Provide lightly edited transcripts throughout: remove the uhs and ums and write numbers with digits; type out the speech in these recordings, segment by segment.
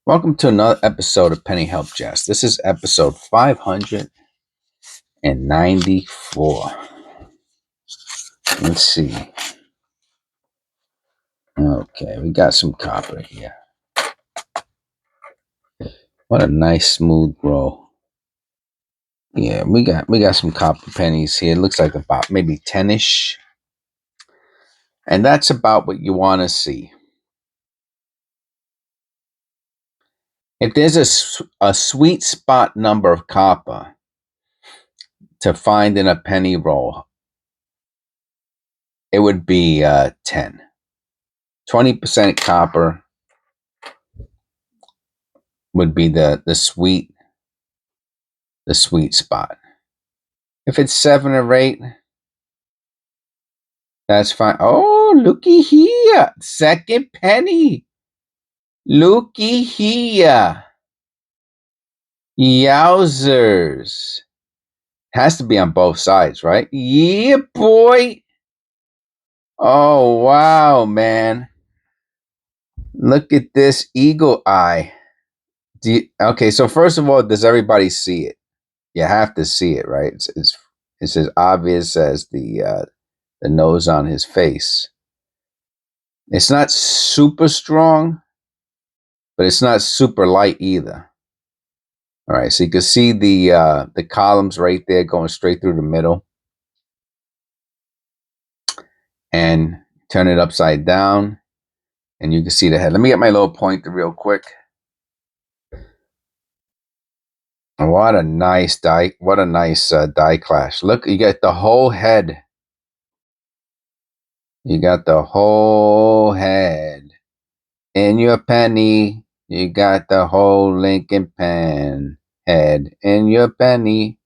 Welcome to another episode of Penny Helpjes. This is episode 594. Let's see. Okay, we got some copper here. What a nice smooth roll. Yeah, we got some copper pennies here. It looks like about maybe 10-ish. And that's about what you want to see. If there's a sweet spot number of copper to find in a penny roll, it would be 10. 20% copper would be the sweet spot. If it's 7 or 8, that's fine. Oh, looky here. Second penny. Looky here. Yowzers. Has to be on both sides, right? Yeah, boy. Oh, wow, man. Look at this eagle eye. Okay, so first of all, does everybody see it? You have to see it, right? It's as obvious as the nose on his face. It's not super strong, but it's not super light either. All right, so you can see the columns right there going straight through the middle. And turn it upside down, and you can see the head. Let me get my little pointer real quick. What a nice die! What a nice die clash. Look, you got the whole head. You got the whole head in your penny. You got the whole Lincoln pen head in your penny.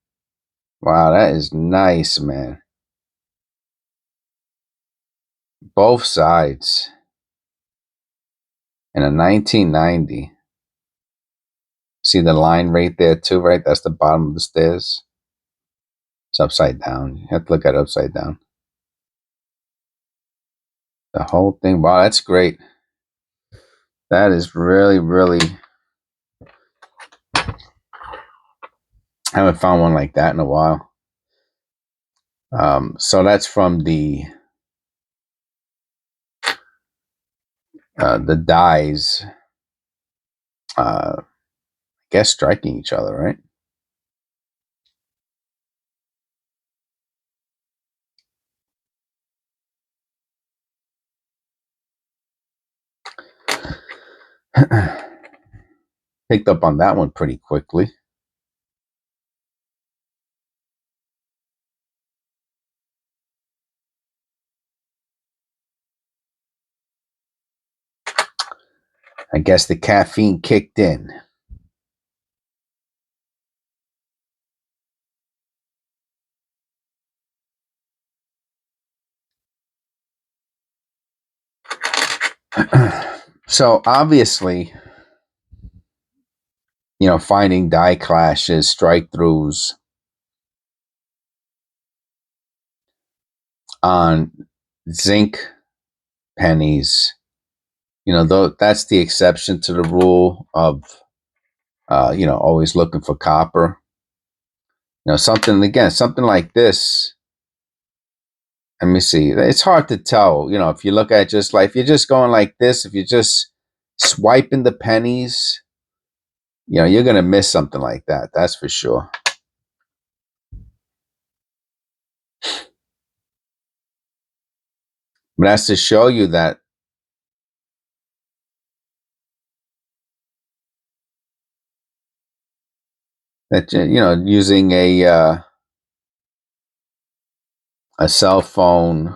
Wow, that is nice, man. Both sides. In a 1990. See the line right there too, right? That's the bottom of the stairs. It's upside down. You have to look at it upside down. The whole thing. Wow, that's great. That is really, really. I haven't found one like that in a while. So that's from the dies. I guess striking each other, right? Picked up on that one pretty quickly. I guess the caffeine kicked in. So obviously, finding die clashes, strike throughs on zinc pennies, though that's the exception to the rule of always looking for copper. Something like this. Let me see. It's hard to tell, if you look at just like, if you're just going like this, if you're just swiping the pennies, you're going to miss something like that. That's for sure. But that's to show you that using a cell phone,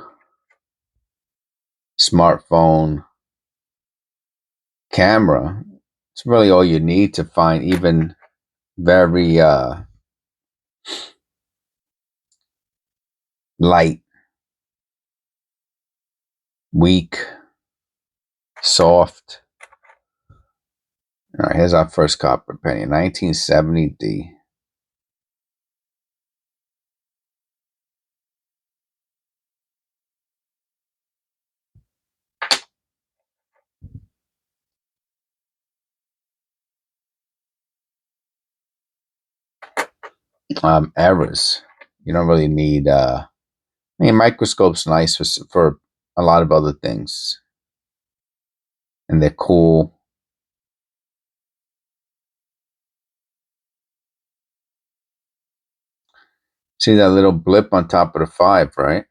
smartphone camera, it's really all you need to find even very light, weak, soft. All right, here's our first copper penny, 1970D. errors. You don't really need. I mean, microscope's nice for a lot of other things, and they're cool. See that little blip on top of the 5, right?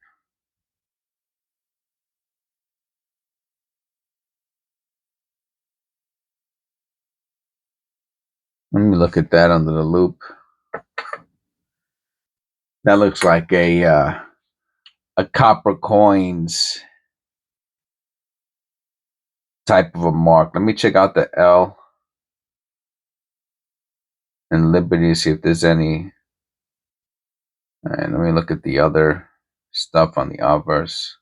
Let me look at that under the loop. That looks like a copper coins type of a mark. Let me check out the L and Liberty, see if there's any. And let me look at the other stuff on the obverse.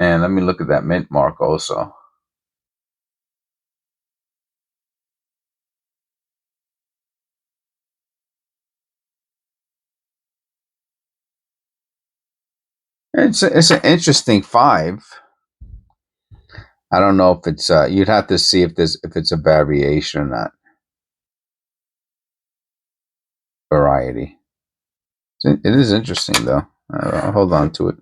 And let me look at that mint mark also. It's an interesting 5. I don't know if it's you'd have to see if it's a variation or not. Variety. It is interesting though. I'll hold on to it.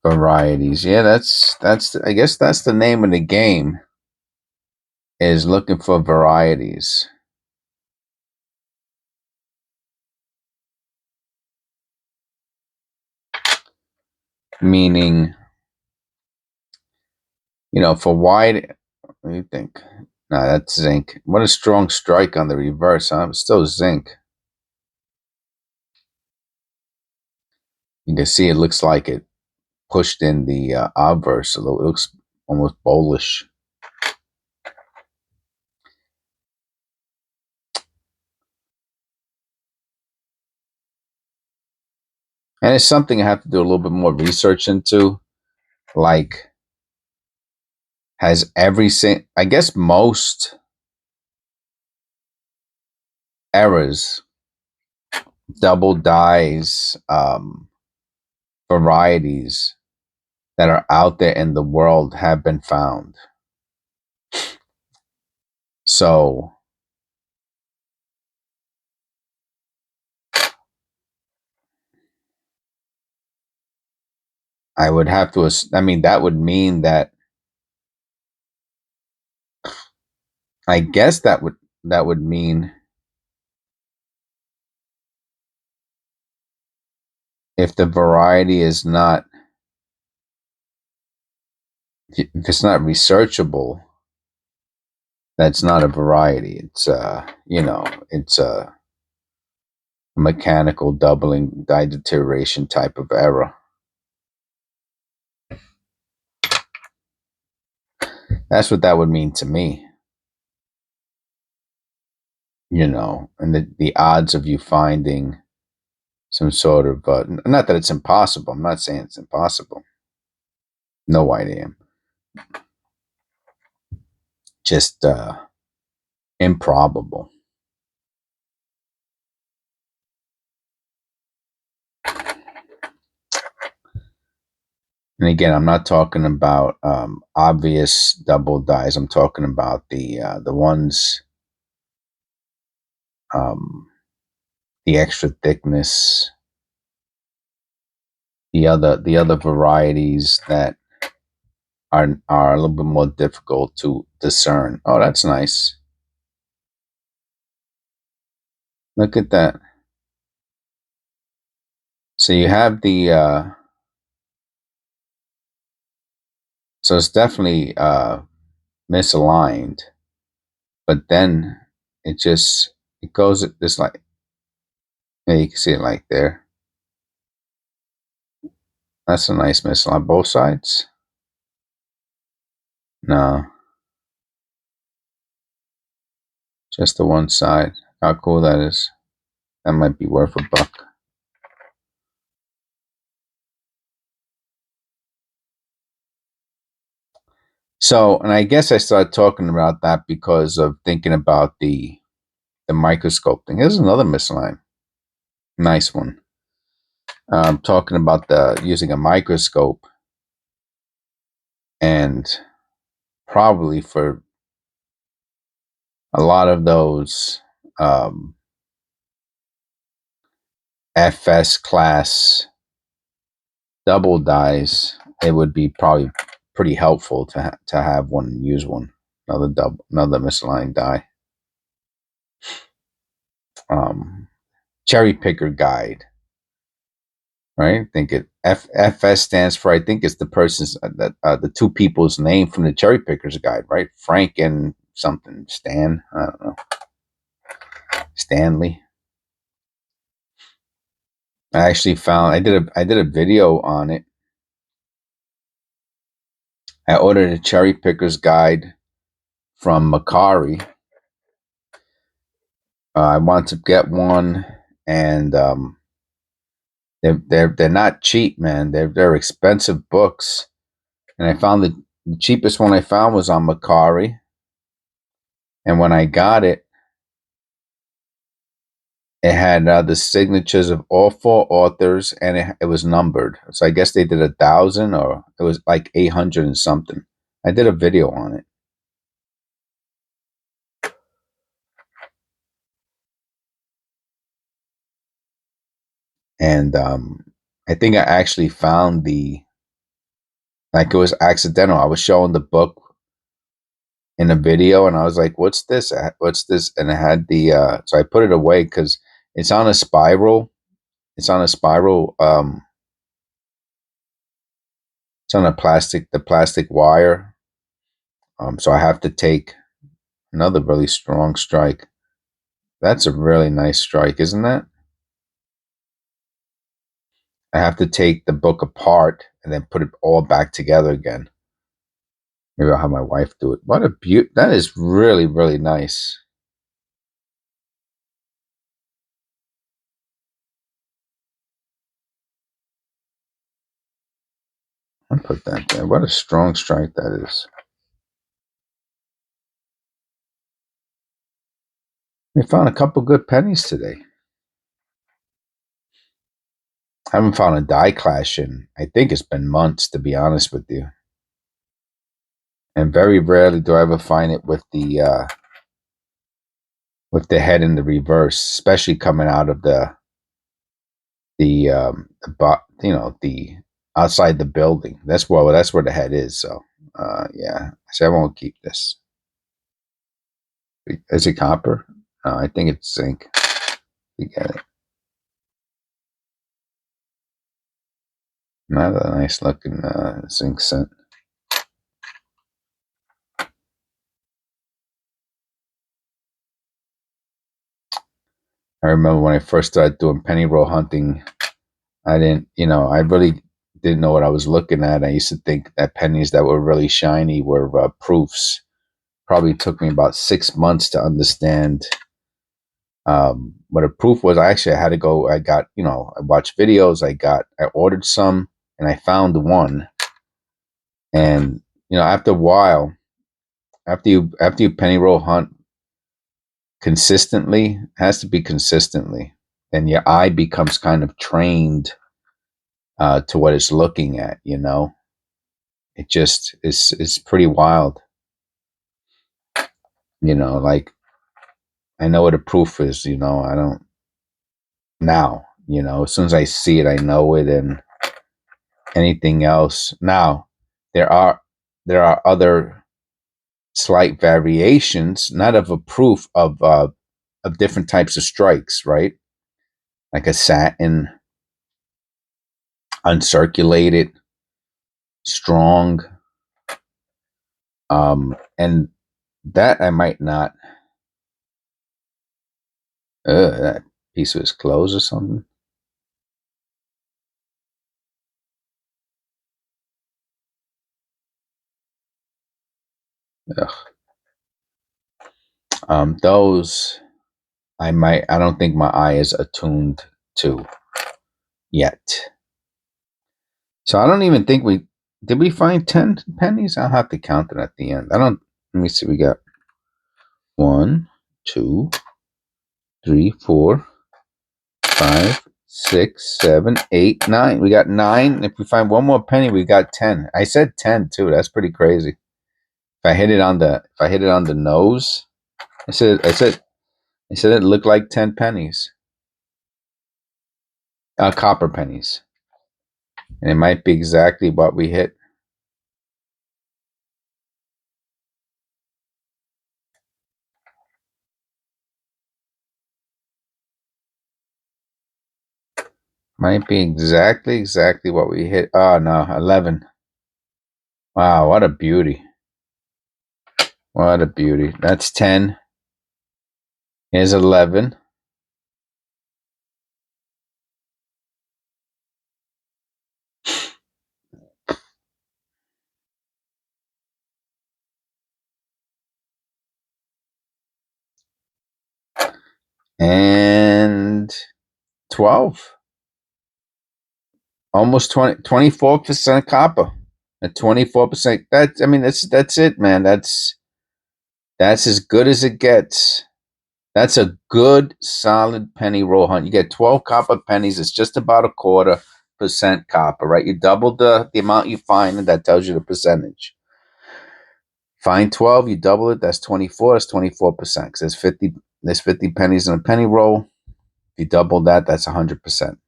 Varieties. Yeah, that's I guess that's the name of the game, is looking for varieties. Meaning, for wide, what do you think? No, that's zinc. What a strong strike on the reverse, huh? It's still zinc. You can see it looks like it pushed in the obverse, so it looks almost bullish. And it's something I have to do a little bit more research into. Like, has I guess most errors, double dies, varieties that are out there in the world have been found. So I would have to, I mean, that would mean that, I guess that would mean if the variety is not, if it's not researchable, that's not a variety. It's it's a mechanical doubling die deterioration type of error. That's what that would mean to me. And the odds of you finding some sort of not that it's impossible. I'm not saying it's impossible. No idea. Just improbable. And again, I'm not talking about obvious double dies. I'm talking about the ones, um, the extra thickness, the other varieties that are a little bit more difficult to discern. Oh, that's nice. Look at that. So you have the so it's definitely misaligned, but then it goes this like, yeah, you can see it like there. That's a nice misalign on both sides. No, just the one side. How cool that is. That might be worth $1. So, and I guess I started talking about that because of thinking about the microscope thing. Here's another miscellaneous. Nice one. Talking about the using a microscope, and probably for a lot of those FS class double dies, it would be probably pretty helpful to have one and use one. Another misaligned die. Cherry picker guide, right? I think FS stands for, I think it's the person's the two people's name from the cherry pickers guide, right? Frank and something Stan. I don't know. Stanley. I actually found I did a video on it. I ordered a cherry pickers guide from Macari. I want to get one, and they're not cheap, man. They're expensive books, and I found the cheapest one I found was on Macari. And when I got it, it had the signatures of all four authors, and it was numbered. So I guess they did 1,000, or it was like 800 and something. I did a video on it. And I think I actually found like it was accidental. I was showing the book in a video, and I was like, "What's this? What's this?" And it had so I put it away because it's on a spiral. It's on a spiral. It's on the plastic wire. So I have to take another really strong strike. That's a really nice strike, isn't that? I have to take the book apart and then put it all back together again. Maybe I'll have my wife do it. What a beaut! That is really, really nice. I'll put that there. What a strong strike that is. We found a couple good pennies today. I haven't found a die clash in, I think it's been months, to be honest with you. And very rarely do I ever find it with the head in the reverse, especially coming out of the outside the building. That's where the head is. So yeah, so I won't keep this. Is it copper? I think it's zinc. You get it. Another nice looking zinc cent. I remember when I first started doing penny roll hunting, I didn't, I really didn't know what I was looking at. I used to think that pennies that were really shiny were proofs. Probably took me about 6 months to understand what a proof was. I had to go. I got, I watched videos. I ordered some, and I found one. And after a while, after you penny roll hunt consistently, it has to be consistently, and your eye becomes kind of trained to what it's looking at. It just is pretty wild. Like I know what a proof is. I don't now. As soon as I see it, I know it, and anything else. Now, there are other slight variations, not of a proof of different types of strikes, right? Like a satin, uncirculated, strong, and that I might not. That piece of his clothes or something. Ugh. Those. I don't think my eye is attuned to yet. So I don't even think did we find 10 pennies? I'll have to count it at the end. Let me see. We got 1, 2, 3, 4, 5, 6, 7, 8, 9. We got 9. If we find one more penny, we got 10. I said 10 too. That's pretty crazy. If I hit it on the nose, I said it looked like 10 pennies. Copper pennies. And it might be exactly what we hit. Might be exactly what we hit. Oh no, 11. Wow, what a beauty. What a beauty. That's 10. Here's 11. And 12. Almost 24% copper. At 24%. That's it, man. That's as good as it gets. That's a good solid penny roll hunt. You get 12 copper pennies. It's just about 1/4% copper, right? You double the amount you find, and that tells you the percentage. Find 12, you double it, that's 24, that's 24%. Because there's 50 pennies in a penny roll. If you double that, that's 100%.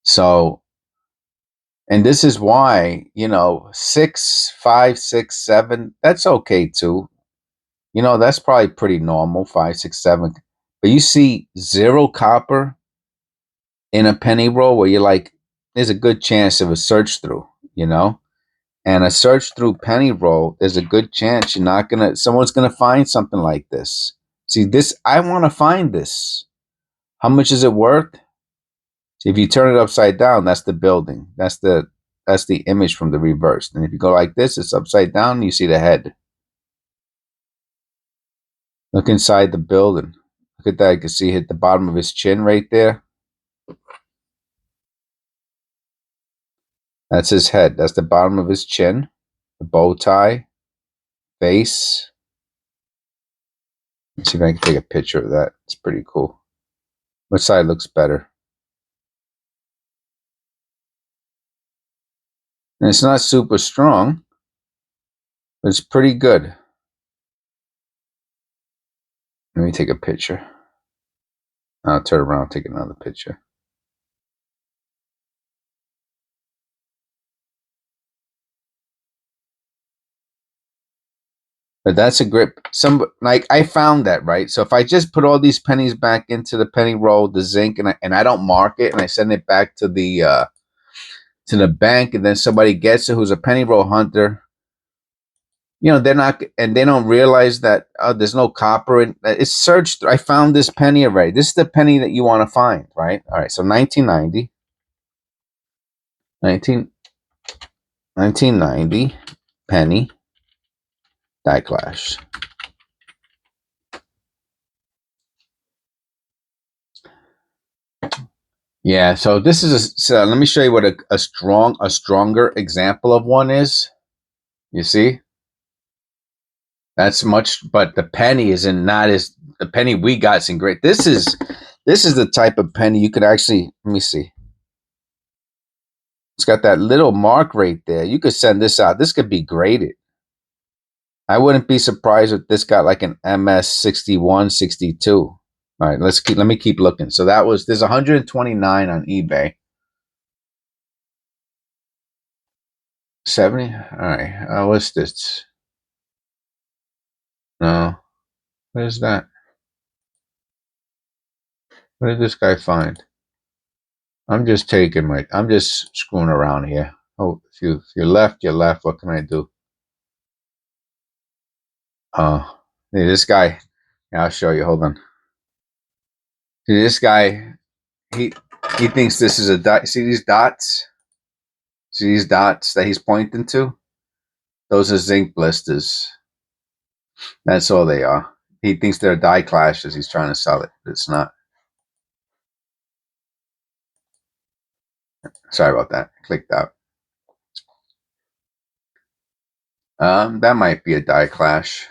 So, and this is why, 6, 5, 6, 7, that's okay too. That's probably pretty normal, 5, 6, 7. But you see 0 copper in a penny roll where you're like, there's a good chance of a search through, And a search through penny roll, there's a good chance someone's gonna find something like this. See this, I want to find this. How much is it worth? See, if you turn it upside down, that's the building. That's the image from the reverse. And if you go like this, it's upside down, and you see the head. Look inside the building. Look at that. You can see hit the bottom of his chin right there. That's his head. That's the bottom of his chin. The bow tie, face. Let's see if I can take a picture of that. It's pretty cool. Which side looks better? And it's not super strong, but it's pretty good. Let me take a picture. I'll turn around and take another picture. But that's a great I found that, right? So if I just put all these pennies back into the penny roll, the zinc, and I don't mark it, and I send it back to the bank, and then somebody gets it who's a penny roll hunter, they're not, and they don't realize that there's no copper in it's searched. I found this penny already. This is the penny that you want to find, right? All right, so 1990 penny die clash. Yeah, so this is so let me show you what a stronger example of one is. You see? That's much, but the penny isn't not as the penny we got isn't great. This is the type of penny you could actually, let me see. It's got that little mark right there. You could send this out. This could be graded. I wouldn't be surprised if this got like an MS 61, 62. All right, let me keep looking. So there's 129 on eBay. 70? All right. What's this? No. What is that? What did this guy find? I'm just screwing around here. Oh, if you're left, you're left. What can I do? Hey, this guy. Yeah, I'll show you. Hold on. See, this guy, he thinks this is a dot. See these dots? See these dots that he's pointing to? Those are zinc blisters. That's all they are. he thinks they're die clashes. He's trying to sell it. It's not. Sorry about that. Clicked out. That might be a die clash.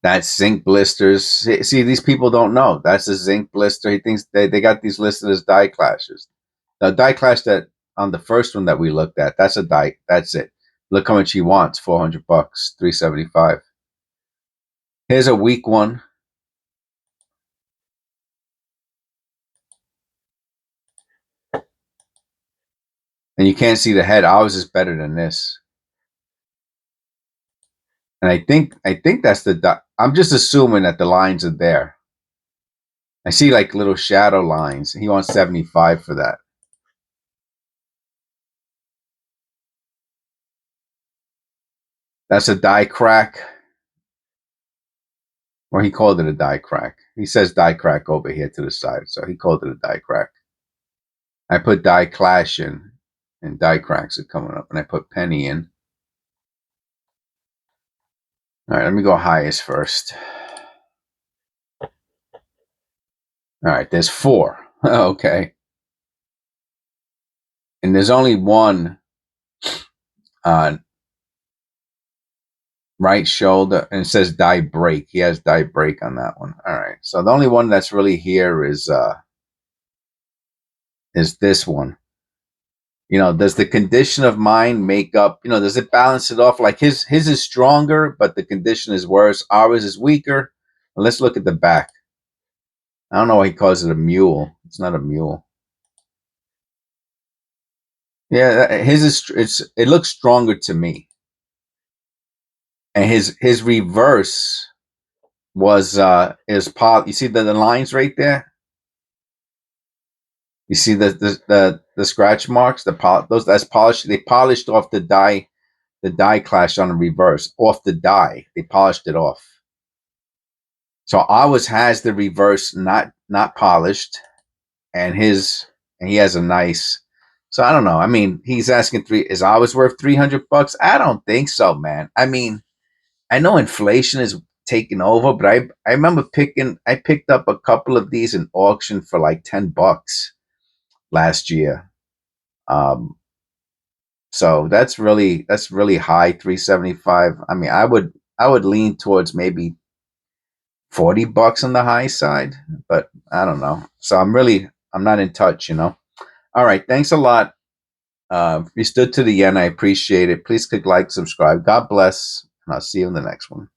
That's zinc blisters. See, these people don't know. That's a zinc blister. He thinks they got these listed as die clashes. The die clash that on the first one that we looked at, that's a die. That's it. Look how much he wants. $400, $375. Here's a weak one. And you can't see the head. Ours is better than this. And I think that's the. I'm just assuming that the lines are there. I see like little shadow lines. He wants 75 for that. That's a die crack. Or he called it a die crack. He says die crack over here to the side, so he called it a die crack. I put die clash in, and die cracks are coming up, and I put penny in. All right, let me go highest first. All right, there's 4. Okay. And there's only one right shoulder, and it says die break. He has die break on that one. All right, so the only one that's really here is this one. You know, does the condition of mind make up, you know, does it balance it off? Like his is stronger, but the condition is worse. Ours is weaker. Well, let's look at the back. I don't know why he calls it a mule. It's not a mule. Yeah, his is it looks stronger to me. And his reverse was you see the lines right there? You see the scratch marks, those that's polished. They polished off the die clash on the reverse off the die. They polished it off. So ours has the reverse not polished, and he has a nice. So I don't know. I mean, he's asking is ours worth $300? I don't think so, man. I mean, I know inflation is taking over, but I remember I picked up a couple of these in auction for like $10 last year. So that's really high, 375. I mean, I would lean towards maybe $40 on the high side, but I don't know. So I'm not in touch, you know. All right, thanks a lot. If you stood to the end, I appreciate it. Please click like, subscribe. God bless, and I'll see you in the next one.